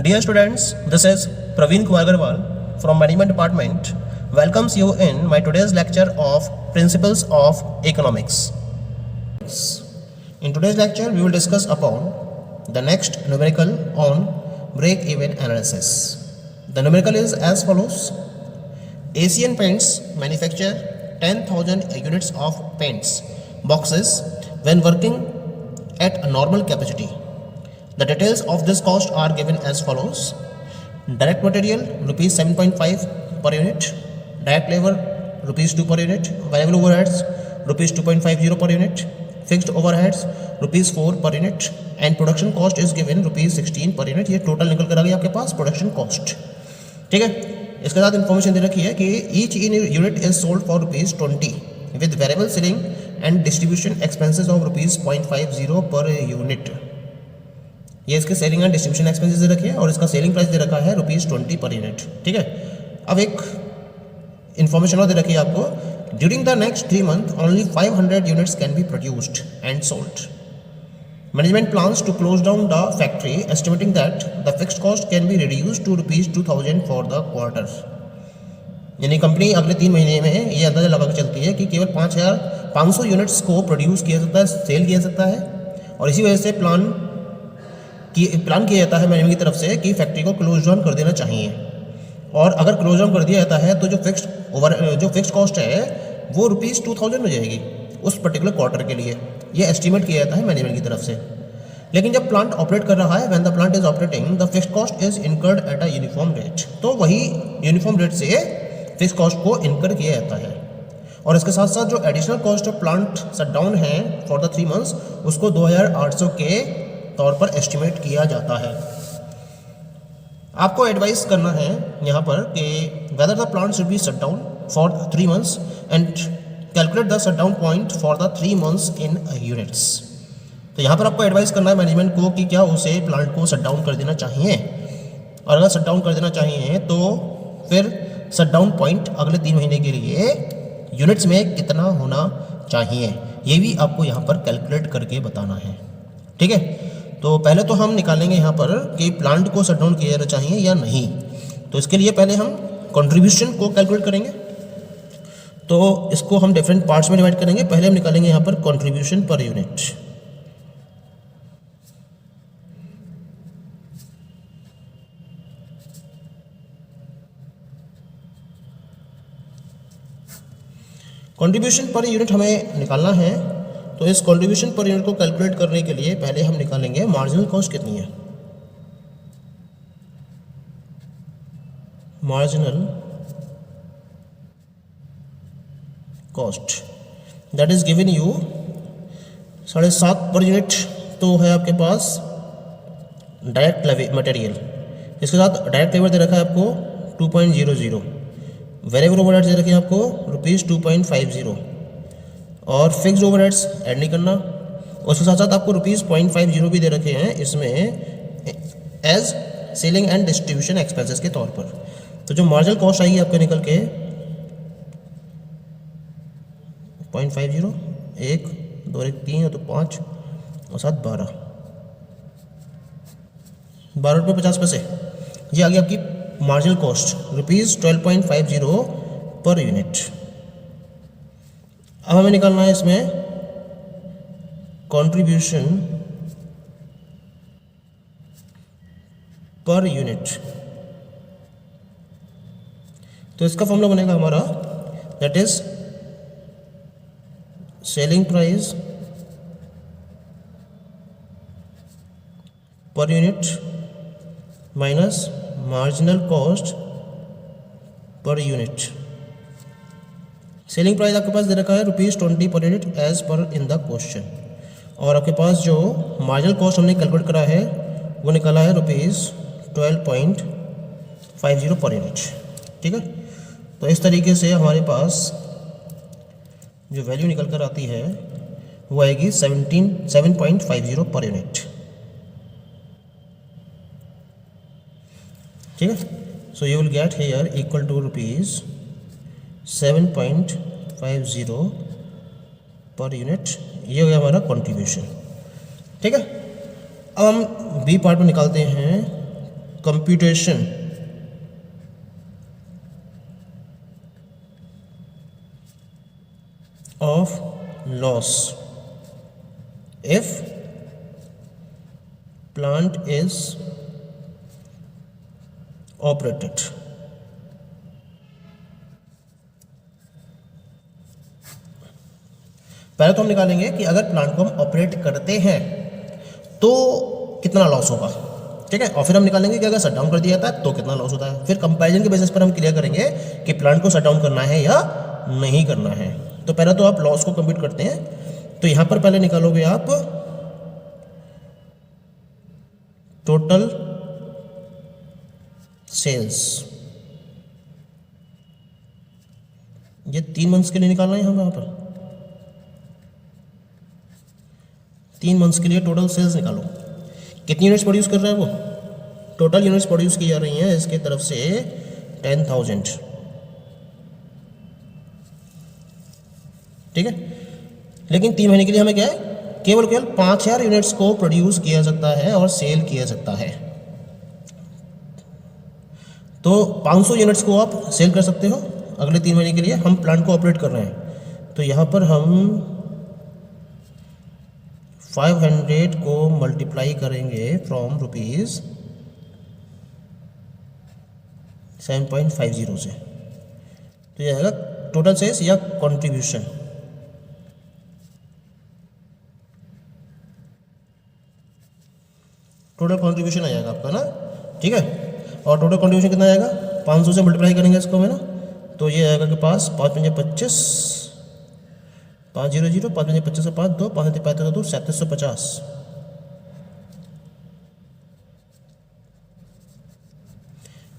Dear students, this is Praveen Kumar Agarwal from Management Department. Welcomes you in my today's lecture of Principles of Economics. In today's lecture, we will discuss upon the next numerical on break-even analysis. The numerical is as follows. Asian Paints manufacture 10,000 units of paints boxes when working at a normal capacity. The details of this cost are given as follows. Direct material rupees 7.5 per unit, direct labor rupees 2 per unit, variable overheads rupees 2.50 per unit, fixed overheads rupees 4 per unit and production cost is given rupees 16 per unit. ये total निकल कर आ गया आपके पास production cost. ठीक है, इसके साथ information दे रखी है कि each unit is sold for rupees 20 with variable selling and distribution expenses of rupees 0.50 per unit. ये इसके सेलिंग एंड डिस्ट्रीब्यूशन एक्सपेंसेस दे रखे हैं और इसका सेलिंग प्राइस दे रखा है रुपीज 20 पर यूनिट. ठीक है, अब एक इन्फॉर्मेशन और दे रखी है आपको. During the next 3 months only 500 units can be produced and sold. Management plans to close down the factory, estimating that the fixed cost can be reduced to rupees 2,000 for the quarter. यानी company अगले 3 महीने में ये अंदाजा लगा के चलती है कि केवल 5,500 यूनिट्स को प्रोड्यूस किया सकता है, सेल किया सकता है और इसी वजह से प्लान किया जाता है मैनेजमेंट की तरफ से कि फैक्ट्री को क्लोज डाउन कर देना चाहिए. और अगर क्लोज डाउन कर दिया जाता है तो जो फिक्स्ड कॉस्ट है वो रुपीज़ 2,000 हो जाएगी उस पर्टिकुलर क्वार्टर के लिए. ये एस्टिमेट किया जाता है मैनेजमेंट की तरफ से. लेकिन जब प्लांट ऑपरेट कर रहा है, when the plant is operating the fixed cost is incurred at a uniform rate, तो वही यूनिफॉर्म रेट से फिक्स्ड कॉस्ट को इनकर किया जाता है. और इसके साथ साथ जो additional cost of plant shutdown है फॉर द 3 months उसको 2,800 के तौर पर एस्टिमेट किया जाता है. आपको एडवाइस करना है यहाँ पर कि whether the plant should be shut down for 3 months and calculate the shut down point for the 3 months in units. तो यहाँ पर आपको एडवाइस करना है मैनेजमेंट को कि क्या उसे प्लांट को शट डाउन कर देना चाहिए, और अगर शट डाउन कर देना चाहिए तो फिर शट डाउन पॉइंट अगले 3 महीने के लिए यूनिट्स में कितना होना चाहिए, ये भी आपको यहाँ पर कैलकुलेट करके बताना है. ठीक है, तो पहले तो हम निकालेंगे यहाँ पर कि प्लांट को शट डाउन किया जाना चाहिए या नहीं. तो इसके लिए पहले हम कंट्रीब्यूशन को कैलकुलेट करेंगे. तो इसको हम डिफरेंट पार्ट्स में डिवाइड करेंगे. पहले हम निकालेंगे यहाँ पर contribution per unit. Contribution per unit हमें निकालना है. तो इस कंट्रीब्यूशन पर यूनिट को कैलकुलेट करने के लिए पहले हम निकालेंगे मार्जिनल कॉस्ट कितनी है. Marginal cost that is given you 7.5 per unit. तो है आपके पास डायरेक्ट मटेरियल, इसके साथ डायरेक्ट लेबर दे रखा है आपको 2.00, वेरिएबल ओवरहेड्स दे रखे हैं आपको रुपीज़ 2.50 और फिक्स्ड ओवरहेड्स ऐड नहीं करना. उसके साथ साथ आपको रुपीज़ 0.50 भी दे रखे हैं इसमें as selling and distribution expenses के तौर पर. तो जो मार्जिनल कॉस्ट आएगी आपके निकल के 0.50, 1 2 1 3 तो 5 और 7 12 रुपये 50 पैसे. ये आ गई आपकी marginal cost rupees 12.50 per unit. अब हमें निकालना है इसमें कंट्रीब्यूशन पर यूनिट. तो इसका फॉर्मूला बनेगा हमारा that is selling price per unit minus marginal cost per unit. Selling price आपके पास दे रखा है rupees 20 per unit as per in the question, और आपके पास जो मार्जिनल कॉस्ट हमने कैलकुलेट करा है वो निकाला है रुपीज़ 12.50 पर यूनिट. ठीक है, तो इस तरीके से हमारे पास जो वैल्यू निकल कर आती है वो आएगी 7.50 पर यूनिट. ठीक है, so you will get here equal to rupees 7.50 per unit. ये हो गया हमारा कंट्रीब्यूशन. ठीक है, अब हम बी पार्ट में निकालते हैं computation of loss if plant is operated. पहले तो हम निकालेंगे कि अगर प्लांट को हम ऑपरेट करते हैं तो कितना लॉस होगा, ठीक है, और फिर हम निकालेंगे कि अगर शट डाउन कर दिया जाता है तो कितना लॉस होता है। फिर कंपैरिजन के बेसिस पर हम क्लियर करेंगे कि प्लांट को शट डाउन करना है या नहीं करना है। तो पहले तो आप लॉस को कंप्यूट करते हैं, तो यहां पर पहले निकालोगे आप टोटल सेल्स, ये 3 मंथ्स के लिए निकालना है हमें। यहाँ पर 3 मंथ्स के लिए टोटल सेल्स निकालो। कितनी यूनिट्स प्रोड्यूस कर रहा है वो? टोटल यूनिट्स प्रोड्यूस की जा रही हैं इसके तरफ से 10,000, ठीक है। लेकिन 3 महीने के लिए हमें क्या है, केवल 5,000 यूनिट्स को प्रोड्यूस किया सकता है और सेल किया सकता है। तो 500 यूनिट्स को आप सेल कर सकते हो अगले 3 महीने के लिए। हम प्लांट को ऑपरेट कर रहे हैं, तो यहाँ पर हम 500 को मल्टीप्लाई करेंगे फ्रॉम रुपीज़ 7.50 से, तो यह आएगा टोटल सेल्स या कंट्रीब्यूशन। टोटल कंट्रीब्यूशन आ जाएगा आपका ना, ठीक है। और टोटल कंट्रीब्यूशन कितना आएगा, 500 से मल्टीप्लाई करेंगे इसको में ना, तो ये आएगा कि पास 5 × 25, 500, 5 × 25 से 5 2, 5 × 5 2, 3750।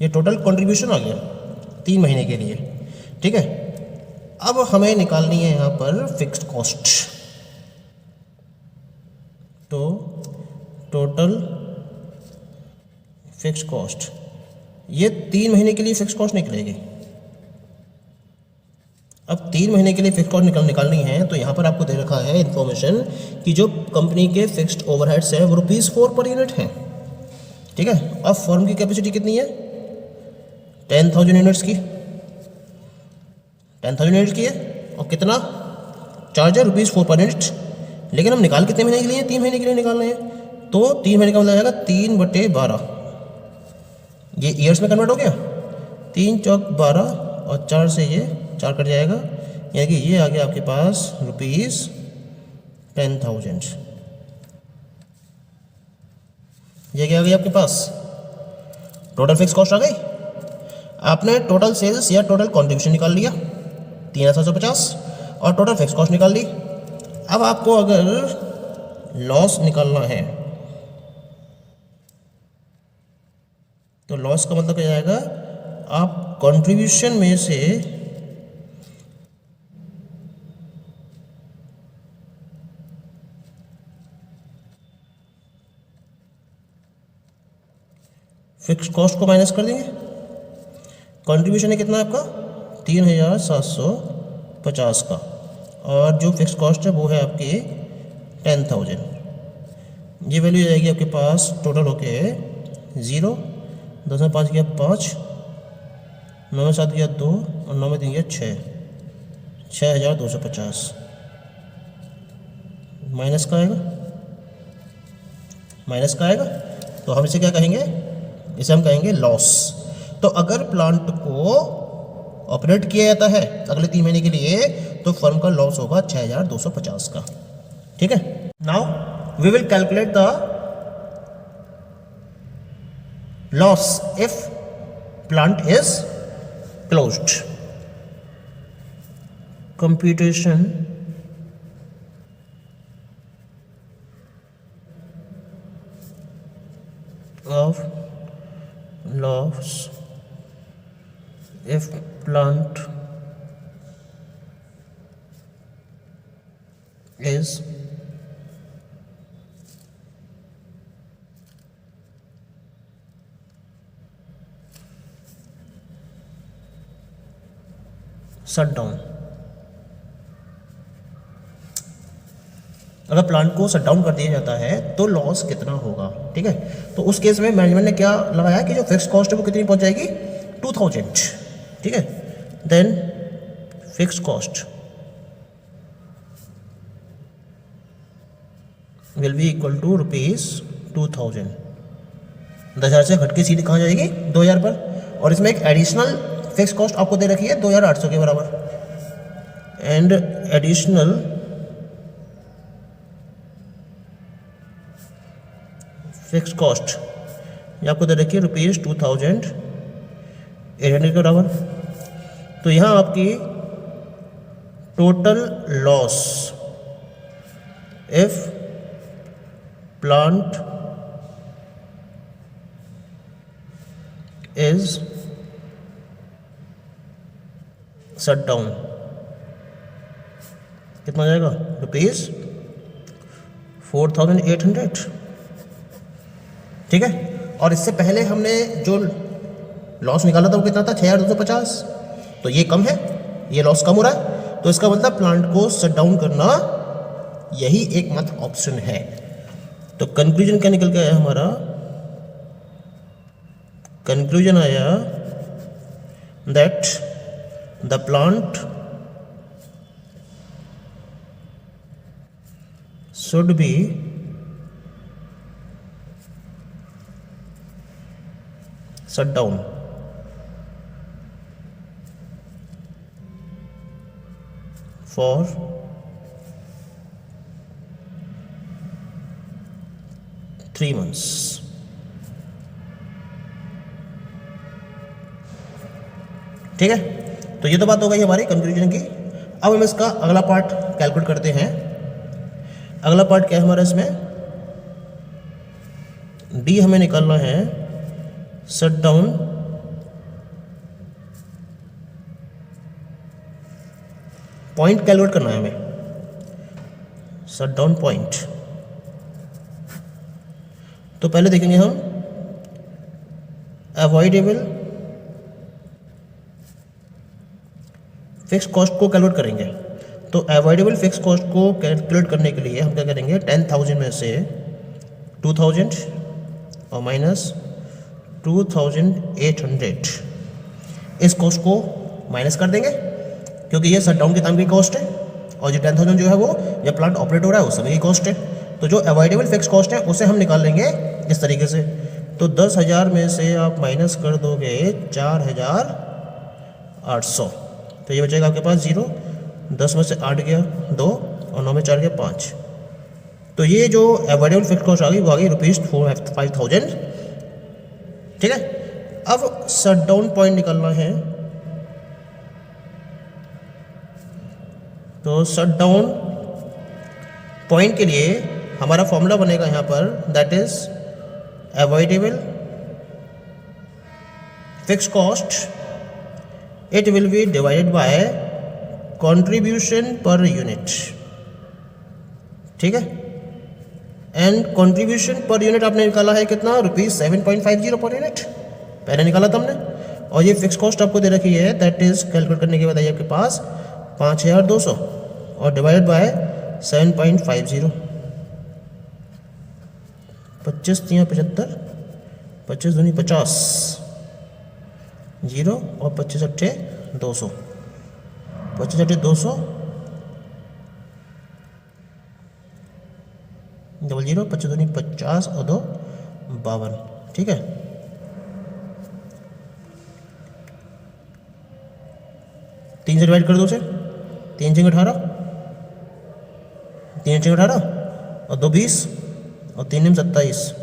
ये टोटल कंट्रीब्यूशन आ गया 3 महीने के लिए, ठीक है। अब हमें निकालनी है यहाँ पर फिक्स्ड कॉस्ट, तो टोटल फिक्स्ड कॉस्ट, ये 3 महीने के लिए फिक्स्ड कॉस्ट निकलेगी। अब 3 महीने के लिए फिक्स्ड कॉस्ट निकालनी है, तो यहाँ पर आपको दे रखा है इन्फॉर्मेशन कि जो कंपनी के फिक्स्ड ओवरहेड्स है वो ₹4 पर यूनिट है, ठीक है। अब फर्म की कैपेसिटी कितनी है, 10,000 यूनिट्स की, 10,000 यूनिट्स की है, और कितना चार्ज है, ₹4 पर यूनिट। लेकिन हम निकाल कितने महीने के लिए, 3 महीने के लिए निकालना है, तो 3 महीने का मतलब आएगा 3/12, ये ईयर्स में कन्वर्ट हो गया, 3 × 4 = 12 और 4 से ये 4 कट जाएगा, यानी कि ये आ गया आपके पास ₹10,000। ये क्या आ गई आपके पास, टोटल फिक्स कॉस्ट आ गई। आपने टोटल सेल्स या टोटल कॉन्ट्रीब्यूशन निकाल लिया 3,750 और टोटल फिक्स कॉस्ट निकाल ली। अब आपको अगर लॉस निकालना है तो लॉस का मतलब क्या जाएगा, आप कंट्रीब्यूशन में से फिक्स्ड कॉस्ट को माइनस कर देंगे। कंट्रीब्यूशन है कितना आपका, 3,750 का, और जो फिक्स्ड कॉस्ट है वो है आपकी 10,000। ये वैल्यू जाएगी आपके पास टोटल होके 0, 10 में 5 गया 5, 9 में 7 गया 2 और 9 में 3 गया 6, 6,250 माइनस का आएगा, माइनस का आएगा। तो हम इसे क्या कहेंगे, इसे हम कहेंगे लॉस। तो अगर प्लांट को ऑपरेट किया जाता है अगले 3 महीने के लिए तो फर्म का लॉस होगा 6,250 का, ठीक है। Now we will calculate the loss if plant is closed. Computation of loss if plant is shut down। अगर प्लांट को शट डाउन कर दिया जाता है तो लॉस कितना होगा, ठीक है। तो उस केस में मैनेजमेंट ने क्या लगाया कि जो फिक्स कॉस्ट है वो कितनी पहुंच जाएगी 2000, ठीक है। Then fix cost will be equal to ₹2000। 10,000 से घट के सीधे कहाँ जाएगी 2,000 पर, और इसमें एक एडिशनल फिक्स कॉस्ट आपको दे रखी है 2,800 के बराबर, एंड एडिशनल फिक्स कॉस्ट ये आपको दे रखी है ₹2,800 के बराबर। तो यहाँ आपकी total loss if plant is shut down कितना आ जाएगा ₹4,800, ठीक है। और इससे पहले हमने जो लॉस निकाला था वो कितना था 6,250, तो ये कम है, ये लॉस कम हो रहा है, तो इसका मतलब प्लांट को शट डाउन करना यही एकमात्र ऑप्शन है। तो कंक्लूजन क्या निकल के आया हमारा, कंक्लूजन आया that the plant should be shut down for 3 months, ठीक है। तो ये तो बात हो गई हमारी कंक्लूजन की। अब हम इसका अगला पार्ट कैलकुलेट करते हैं। अगला पार्ट क्या है हमारा, इसमें डी हमें निकालना है शट डाउन पॉइंट कैलकुलेट करना है हमें, शट डाउन पॉइंट। तो पहले देखेंगे हम अवॉइडेबल फिक्स कॉस्ट को कैलकुलेट करेंगे। तो अवॉइडेबल फिक्स कॉस्ट को कैलकुलेट करने के लिए हम क्या करेंगे, 10,000 में से 2,000 और माइनस 2,800 इस कॉस्ट को माइनस कर देंगे, क्योंकि ये शट डाउन के टाइम की कॉस्ट है, और जो 10,000 जो है वो जब प्लांट ऑपरेट हो रहा है उस समय की कॉस्ट है। तो जो अवॉइडेबल फिक्स कॉस्ट है उसे हम निकाल लेंगे इस तरीके से। तो 10,000 में से आप माइनस कर दोगे 4,800, तो ये बचेगा आपके पास 0, 10 में से 8 गया 2 और 9 में 4 गया 5। तो ये जो अवॉइडेबल फिक्स कॉस्ट आ गई वो आ गई ₹5,000, ठीक है। अब शट डाउन पॉइंट निकालना है। तो शट डाउन पॉइंट के लिए हमारा फॉर्मूला बनेगा यहाँ पर, that is avoidable fix cost, it will be divided by contribution पर यूनिट, ठीक है। एंड कंट्रीब्यूशन पर यूनिट आपने निकाला है कितना, ₹7.50 पर यूनिट पहले निकाला था हमने, और ये फिक्स कॉस्ट आपको दे रखी है, दैट इज कैलकुलेट करने के बाद आई आपके पास 5,200 और डिवाइडेड बाय 7.50, 25 3 75, 25 दूनी 50, 0 और 25 अट्ठे 200, 25 अट्ठे 200, 00, 25 दूनी 50 और 2 52, ठीक है। तीन से डिवाइड कर दो उसे, 3 6 18, 3 6 18 और 2 20 और 3 9 27,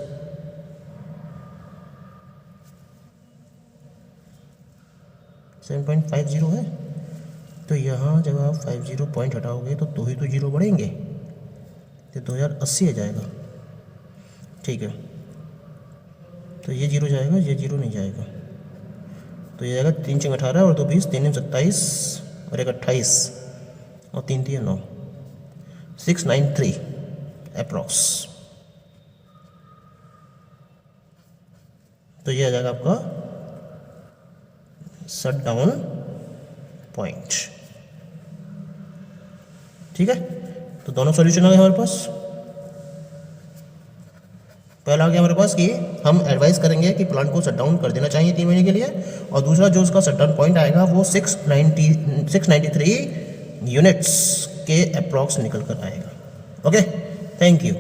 7.50 है। तो यहाँ जब आप 50 पॉइंट हटाओगे तो 2 ही तो 0 बढ़ेंगे, तो 2080 आ जाएगा, ठीक है। तो ये 0 जाएगा, ये 0 नहीं जाएगा, तो ये जाएगा 3 6 18 और 2 20, 3 9 27 और 1 28 और 3 3 9, 693 अप्रॉक्स। तो ये आ जाएगा आपका शट डाउन पॉइंट, ठीक है। तो दोनों सॉल्यूशन आ गए हमारे पास। पहला आ गया हमारे पास कि हम एडवाइस करेंगे कि प्लांट को शट डाउन कर देना चाहिए 3 महीने के लिए, और दूसरा जो उसका शट डाउन पॉइंट आएगा वो 693 यूनिट्स के अप्रॉक्स निकल कर आएगा। Okay, thank you.